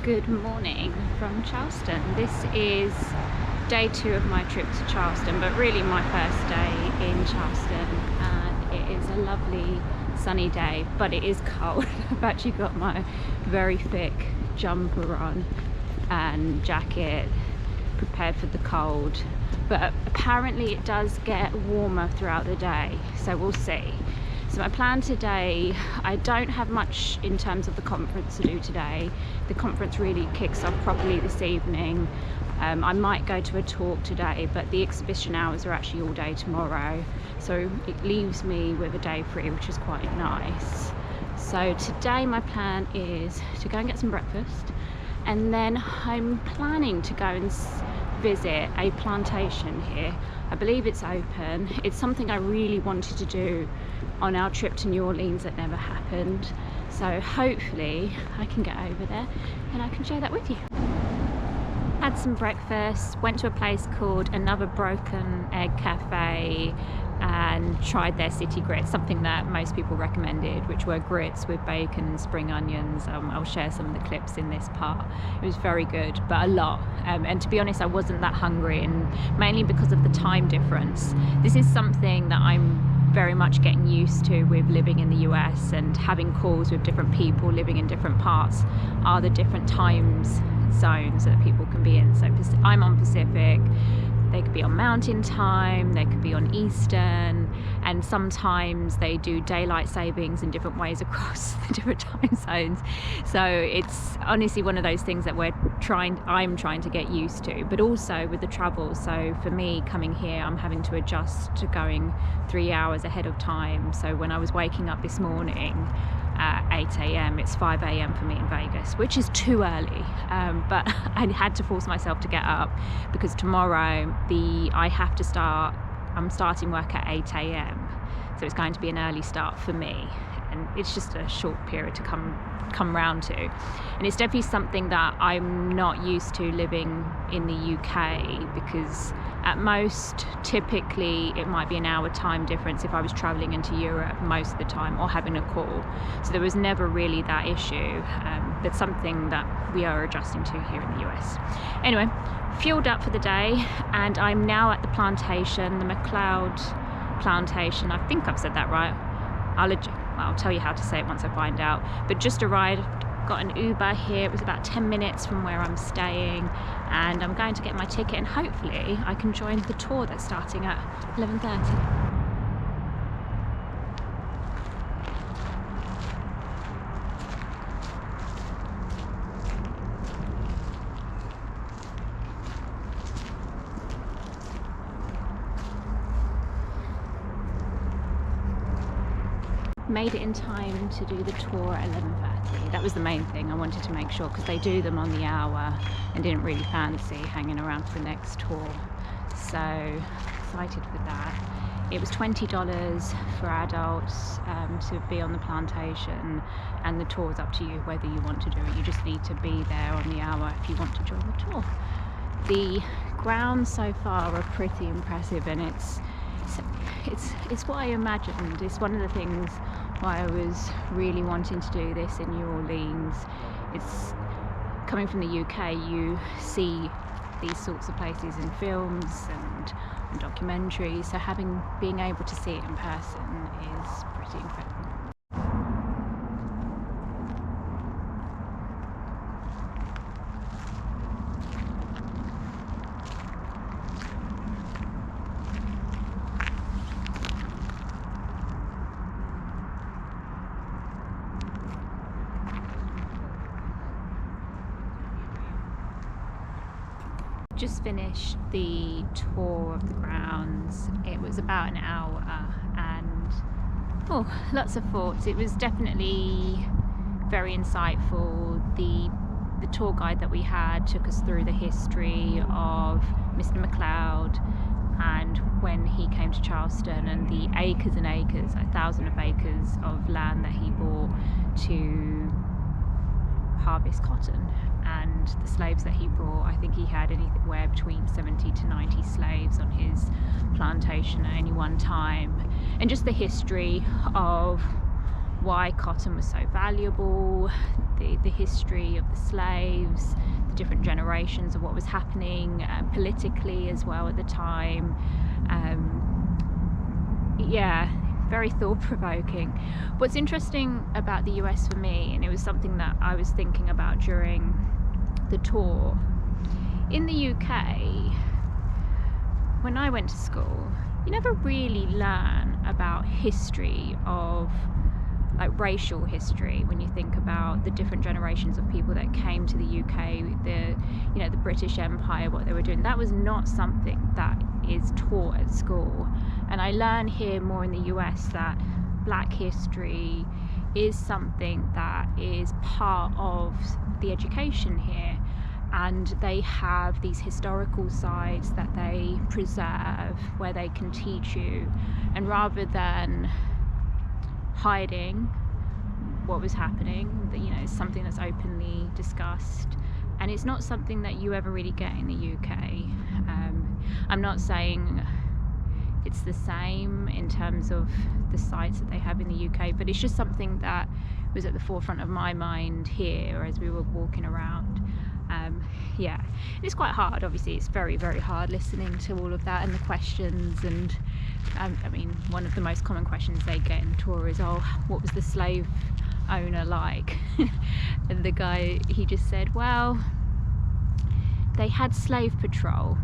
Good morning from Charleston. This is day 2 of my trip to Charleston, but really my first day in Charleston, and it is a lovely sunny day, but it is cold. I've actually got my very thick jumper on and jacket, prepared for the cold, but apparently it does get warmer throughout the day, so we'll see. So my plan today, I don't have much in terms of the conference to do today. The conference really kicks off properly this evening. I might go to a talk today, but the exhibition hours are actually all day tomorrow. So it leaves me with a day free, which is quite nice. So today my plan is to go and get some breakfast, and then I'm planning to go and visit a plantation here. I believe it's open. It's something I really wanted to do on our trip to New Orleans that never happened. So hopefully I can get over there and I can share that with you. Had some breakfast, went to a place called Another Broken Egg Cafe and tried their city grits, something that most people recommended, which were grits with bacon and spring onions. I'll share some of the clips in this part. It was very good, but a lot. And to be honest, I wasn't that hungry, and mainly because of the time difference. This is something that I'm very much getting used to with living in the US and having calls with different people living in different parts, are the different times zones that people can be in. So I'm on Pacific. They could be on Mountain Time, they could be on Eastern, and sometimes they do daylight savings in different ways across the different time zones. So it's honestly one of those things that I'm trying to get used to, but also with the travel. So for me, coming here, I'm having to adjust to going 3 hours ahead of time. So when I was waking up this morning at 8 a.m, it's 5 a.m. for me in Vegas, which is too early, but I had to force myself to get up because tomorrow I'm starting work at 8 a.m, so it's going to be an early start for me, and it's just a short period to come round to, and it's definitely something that I'm not used to living in the UK, because at most typically it might be an hour time difference if I was traveling into Europe most of the time or having a call, so there was never really that issue. That's something that we are adjusting to here in the US. Anyway, fueled up for the day, and I'm now at the plantation, the Mcleod Plantation. I think I've said that right. I'll tell you how to say it once I find out. But just arrived, got an Uber here. It was about 10 minutes from where I'm staying, and I'm going to get my ticket, and hopefully I can join the tour that's starting at 11:30. Made it in time to do the tour at 11:30. That was the main thing. I wanted to make sure, because they do them on the hour, and didn't really fancy hanging around for the next tour. So excited for that. It was $20 for adults to be on the plantation, and the tour's up to you whether you want to do it. You just need to be there on the hour if you want to join the tour. The grounds so far are pretty impressive, and it's what I imagined. It's one of the things why I was really wanting to do this in New Orleans. It's coming from the UK, you see these sorts of places in films and documentaries, so being able to see it in person is pretty incredible. Just finished the tour of the grounds. It was about an hour, and lots of thoughts. It was definitely very insightful. The tour guide that we had took us through the history of Mr. Mcleod and when he came to Charleston, and the acres and acres, 1,000 acres of land that he bought to harvest cotton, and the slaves that he brought. I think he had anywhere between 70 to 90 slaves on his plantation at any one time, and just the history of why cotton was so valuable, the history of the slaves, the different generations of what was happening politically as well at the time. Yeah, very thought-provoking. What's interesting about the US for me, and it was something that I was thinking about during the tour, in the UK, when I went to school, you never really learn about history of, like, racial history, when you think about the different generations of people that came to the UK, the British Empire, what they were doing. That was not something that is taught at school. And I learn here more in the US that Black history is something that is part of the education here, and they have these historical sites that they preserve where they can teach you, and rather than hiding what was happening, it's something that's openly discussed, and it's not something that you ever really get in the UK. I'm not saying it's the same in terms of the sites that they have in the UK, but it's just something that was at the forefront of my mind here as we were walking around. Yeah, it's quite hard. Obviously, it's very, very hard listening to all of that and the questions. And I mean, one of the most common questions they get in the tour is, "Oh, what was the slave owner like?" And the guy, he just said, "Well, they had slave patrol.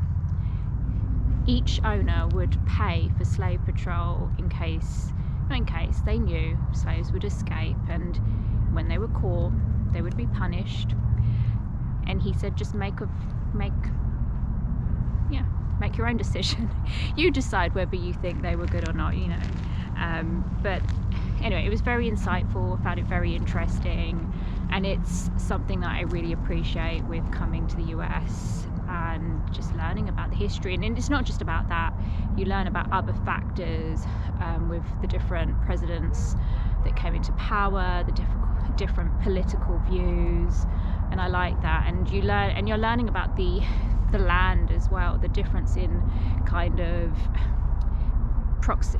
Each owner would pay for slave patrol in case they knew slaves would escape, and when they were caught, they would be punished." And he said, just make your own decision. You decide whether you think they were good or not, But anyway, it was very insightful. I found it very interesting, and it's something that I really appreciate with coming to the US and just learning about the history. And it's not just about that. You learn about other factors with the different presidents that came into power, the different political views, and I like that. And you're learning about the land as well, the difference in kind of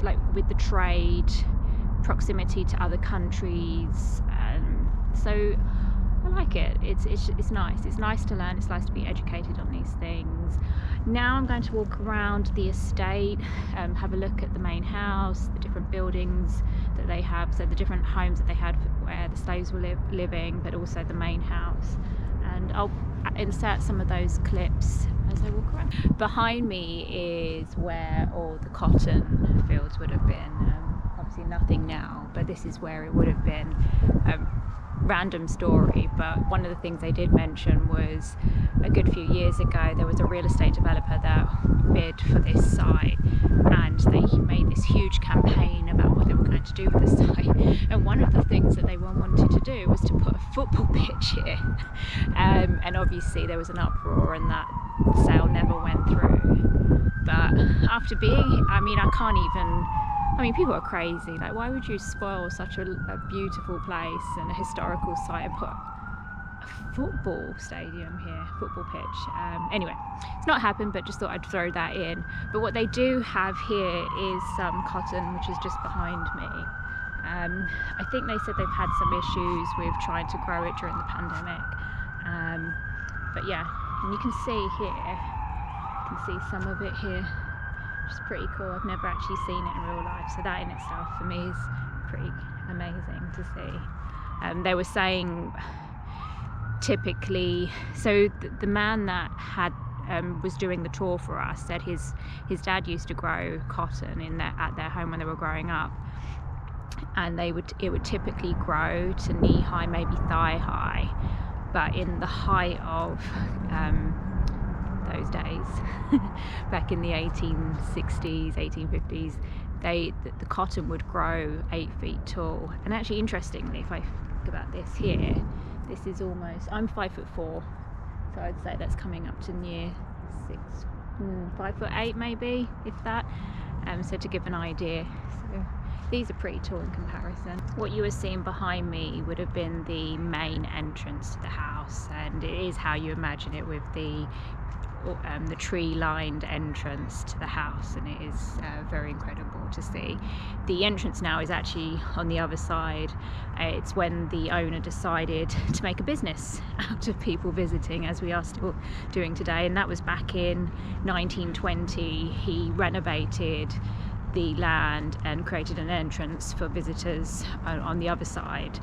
like with the trade, proximity to other countries. So I like it. It's nice. It's nice to learn. It's nice to be educated on these things. Now I'm going to walk around the estate, have a look at the main house, the different buildings that they have, so the different homes that they had where the slaves were living, but also the main house. And I'll insert some of those clips as I walk around. Behind me is where all the cotton fields would have been. Obviously nothing now, but this is where it would have been. Random story, but one of the things they did mention was a good few years ago there was a real estate developer that bid for this site, and they made this huge campaign about what they were going to do with the site, and one of the things that they wanted to do was to put a football pitch here, and obviously there was an uproar and that sale never went through. But after being, people are crazy. Like, why would you spoil such a beautiful place and a historical site and put a football stadium here, football pitch? Anyway, it's not happened, but just thought I'd throw that in. But what they do have here is some cotton, which is just behind me. I think they said they've had some issues with trying to grow it during the pandemic. But yeah, and you can see here, some of it here. Which is pretty cool. I've never actually seen it in real life, so that in itself for me is pretty amazing to see. They were saying typically, so the man that had was doing the tour for us said his dad used to grow cotton at their home when they were growing up, and it would typically grow to knee high, maybe thigh high, but in the height of those days, back in the 1860s, 1850s, the cotton would grow 8 feet tall. And actually, interestingly, if I think about this here, this is almost, I'm 5'4", so I'd say that's coming up to near 5'8" maybe, if that. So to give an idea, so these are pretty tall in comparison. What you were seeing behind me would have been the main entrance to the house, and it is how you imagine it, with the the tree-lined entrance to the house, and it is very incredible to see. The entrance now is actually on the other side. It's when the owner decided to make a business out of people visiting, as we are still doing today, and that was back in 1920. He renovated the land and created an entrance for visitors on the other side,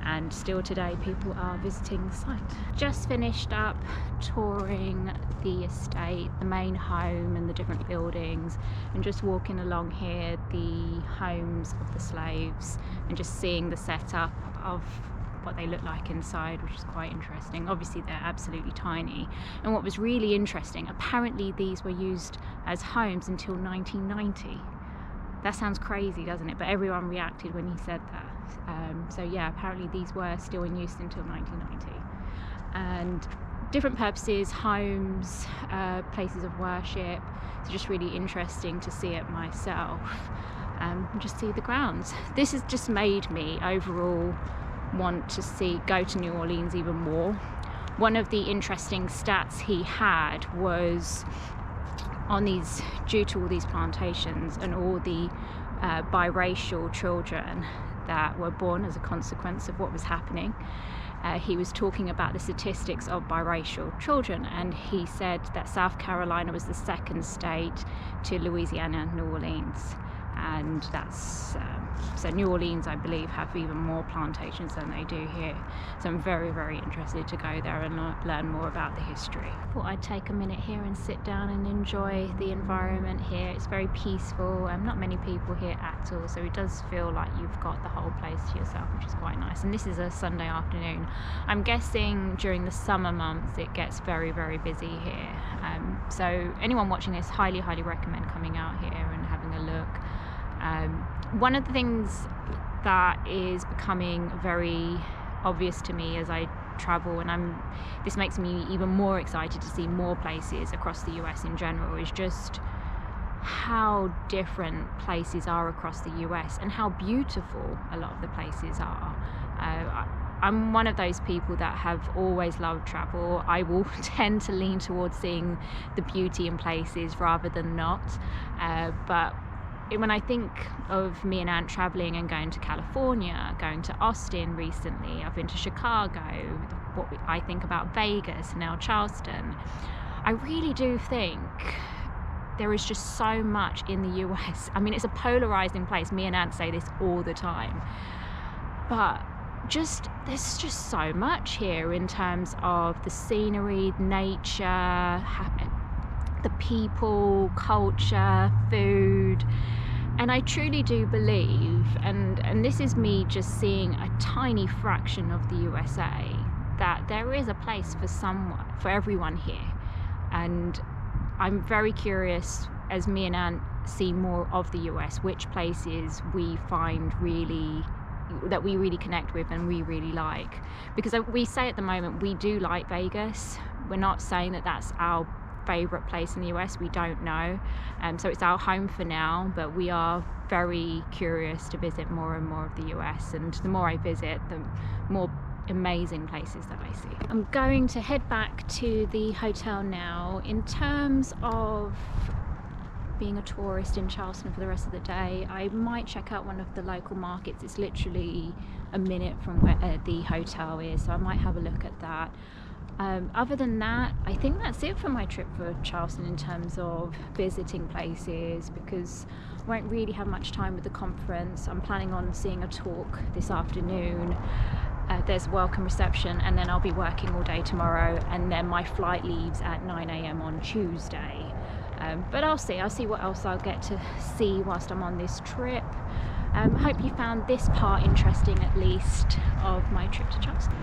and still today people are visiting the site. Just finished up touring the estate, the main home and the different buildings, and just walking along here, the homes of the slaves, and just seeing the setup of what they look like inside, which is quite interesting. Obviously they're absolutely tiny, and what was really interesting, apparently these were used as homes until 1990. That sounds crazy, doesn't it? But everyone reacted when he said that. So yeah, apparently these were still in use until 1990. And different purposes, homes, places of worship. It's just really interesting to see it myself, and just see the grounds. This has just made me overall want to go to New Orleans even more. One of the interesting stats he had was due to all these plantations and all the biracial children that were born as a consequence of what was happening. He was talking about the statistics of biracial children, and he said that South Carolina was the second state to Louisiana and New Orleans. And that's so New Orleans, I believe, have even more plantations than they do here. So I'm very, very interested to go there and learn more about the history. Thought I'd take a minute here and sit down and enjoy the environment here. It's very peaceful, not many people here at all, so it does feel like you've got the whole place to yourself, which is quite nice. And this is a Sunday afternoon. I'm guessing during the summer months it gets very, very busy here. So anyone watching this, highly, highly recommend coming out here and having a look. One of the things that is becoming very obvious to me as I travel, and this makes me even more excited to see more places across the US in general, is just how different places are across the US and how beautiful a lot of the places are. I'm one of those people that have always loved travel. I will tend to lean towards seeing the beauty in places rather than not, but when I think of me and Ant traveling and going to California, going to Austin recently, I've been to Chicago, I think about Vegas, now Charleston, I really do think there is just so much in the US. I mean, it's a polarizing place. Me and Ant say this all the time, but there's just so much here in terms of the scenery, nature, the people, culture, food. And I truly do believe, and this is me just seeing a tiny fraction of the USA, that there is a place for everyone here. And I'm very curious, as me and Ant see more of the US, which places we find that we really connect with and we really like. Because we say at the moment we do like Vegas. We're not saying that that's our favorite place in the US, we don't know, so it's our home for now, but we are very curious to visit more and more of the US, and the more I visit, the more amazing places that I see. I'm going to head back to the hotel now. In terms of being a tourist in Charleston for the rest of the day, I might check out one of the local markets. It's literally a minute from where the hotel is, so I might have a look at that. Other than that, I think that's it for my trip for Charleston in terms of visiting places, because I won't really have much time with the conference. I'm planning on seeing a talk this afternoon. There's a welcome reception, and then I'll be working all day tomorrow, and then my flight leaves at 9 AM on Tuesday. But I'll see what else I'll get to see whilst I'm on this trip. Hope you found this part interesting, at least, of my trip to Charleston.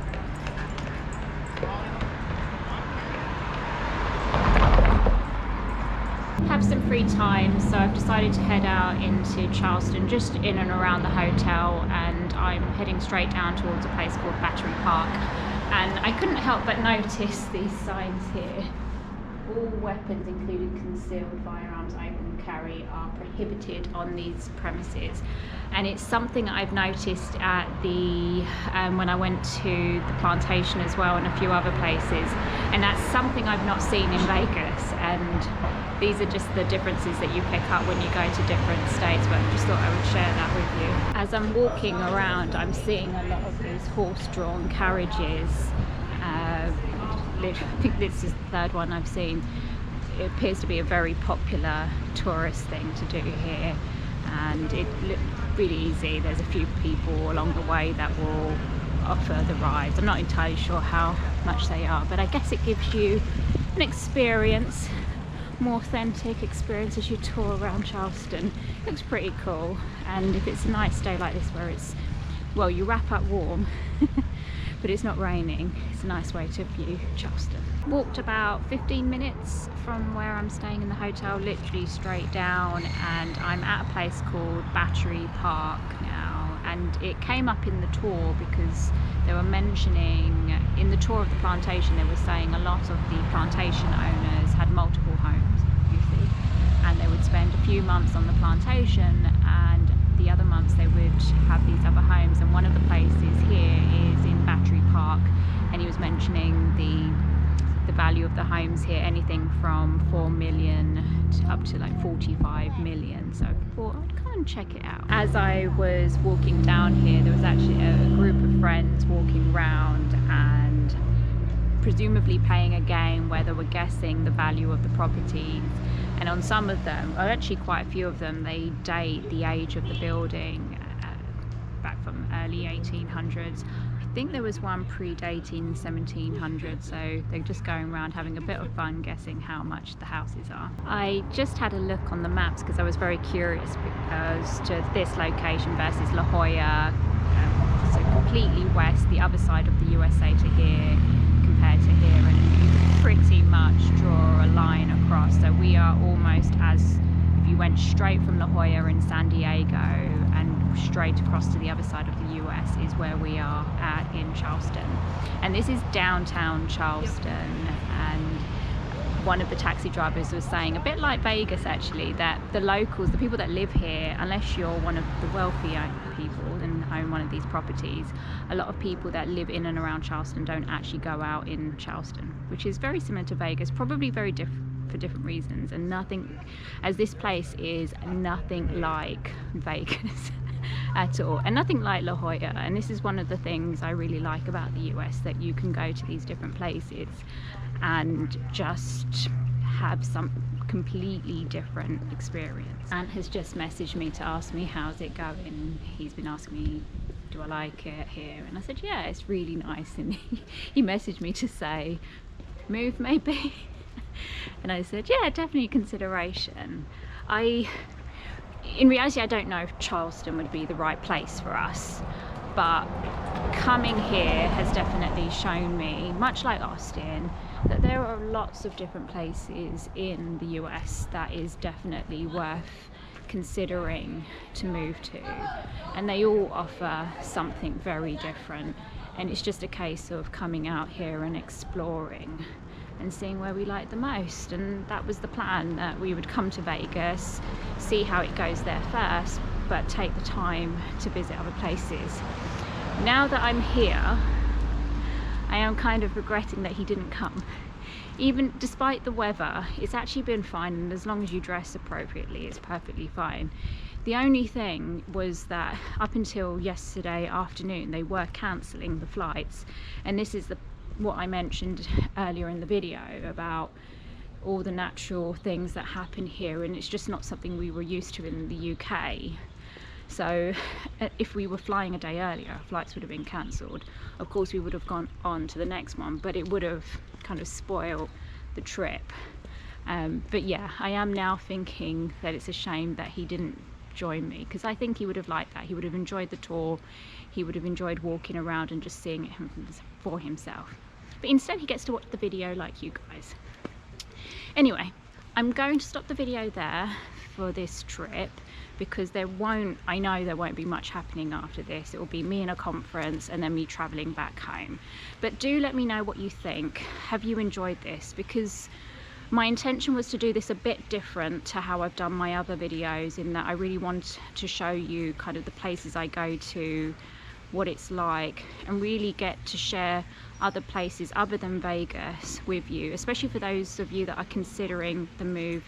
Have some free time, so I've decided to head out into Charleston, just in and around the hotel, and I'm heading straight down towards a place called Battery Park. And I couldn't help but notice these signs here. all weapons, including concealed firearms, open carry, are prohibited on these premises. And it's something I've noticed at the when I went to the plantation as well, and a few other places, and that's something I've not seen in Vegas. And these are just the differences that you pick up when you go to different states, but I just thought I would share that with you. As I'm walking around, I'm seeing a lot of these horse-drawn carriages. I think this is the third one I've seen. It appears to be a very popular tourist thing to do here, and it looked really easy. There's a few people along the way that will offer the rides. I'm not entirely sure how much they are, but I guess it gives you an experience, more authentic experience as you tour around Charleston. It looks pretty cool, and if it's a nice day like this where it's, well, you wrap up warm but it's not raining, it's a nice way to view Charleston. Walked about 15 minutes from where I'm staying in the hotel, literally straight down, and I'm at a place called Battery Park now. And it came up in the tour because they were mentioning, in the tour of the plantation, they were saying a lot of the plantation owners had multiple homes, you see, and they would spend a few months on the plantation, and the other months they would have these other homes. And one of the places here is in Battery Park, and he was mentioning the value of the homes here, anything from 4 million to up to like 45 million. So I thought I'd come and check it out. As I was walking down here, there was actually a group of friends walking around and presumably playing a game where they were guessing the value of the properties. And on some of them, or actually quite a few of them, they date the age of the building back from early 1800s. I think there was one predating 1700, so they're just going around having a bit of fun guessing how much the houses are. I just had a look on the maps because I was very curious as to this location versus La Jolla, so completely west, the other side of the USA to here compared to here, and you can pretty much draw a line across. So we are almost as if you went straight from La Jolla in San Diego and straight across to the other side of the US is where we are at in Charleston. And this is downtown Charleston, and one of the taxi drivers was saying, a bit like Vegas actually, that the locals, the people that live here, unless you're one of the wealthy people and own one of these properties, a lot of people that live in and around Charleston don't actually go out in Charleston, which is very similar to Vegas, probably very different for different reasons, and nothing, as this place is nothing like Vegas at all, and nothing like La Jolla. And this is one of the things I really like about the US, that you can go to these different places and just have some completely different experience. Ant has just messaged me to ask me how's it going. He's been asking me, do I like it here? And I said, yeah, it's really nice. And he messaged me to say, move maybe. And I said, yeah, definitely consideration. In reality, I don't know if Charleston would be the right place for us, but coming here has definitely shown me, much like Austin, that there are lots of different places in the US that is definitely worth considering to move to, and they all offer something very different, and it's just a case of coming out here and exploring and seeing where we like the most. And that was the plan, that we would come to Vegas, see how it goes there first, but take the time to visit other places. Now that I'm here, I am kind of regretting that he didn't come. Even despite the weather, it's actually been fine, and as long as you dress appropriately, it's perfectly fine. The only thing was that up until yesterday afternoon, they were cancelling the flights, and this is what I mentioned earlier in the video about all the natural things that happen here, and it's just not something we were used to in the UK. So if we were flying a day earlier, flights would have been cancelled. Of course we would have gone on to the next one, but it would have kind of spoiled the trip. But yeah, I am now thinking that it's a shame that he didn't join me, because I think he would have liked that. He would have enjoyed the tour, he would have enjoyed walking around and just seeing it for himself. But instead he gets to watch the video like you guys. Anyway, I'm going to stop the video there for this trip, because I know there won't be much happening after this. It will be me in a conference and then me traveling back home. But do let me know what you think. Have you enjoyed this? Because My intention was to do this a bit different to how I've done my other videos, in that I really want to show you kind of the places I go to, what it's like, and really get to share other places other than Vegas with you, especially for those of you that are considering the move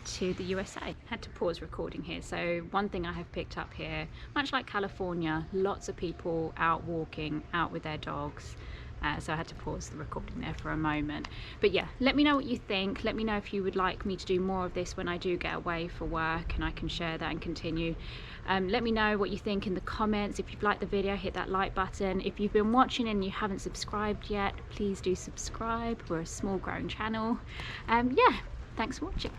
to the USA. Had to pause recording here. So one thing I have picked up here, much like California, lots of people out walking, out with their dogs. So I had to pause the recording there for a moment. But yeah, let me know what you think. Let me know if you would like me to do more of this when I do get away for work and I can share that and continue. Let me know what you think in the comments. If you've liked the video, hit that like button. If you've been watching and you haven't subscribed yet, please do subscribe. We're a small growing channel. Yeah, thanks for watching.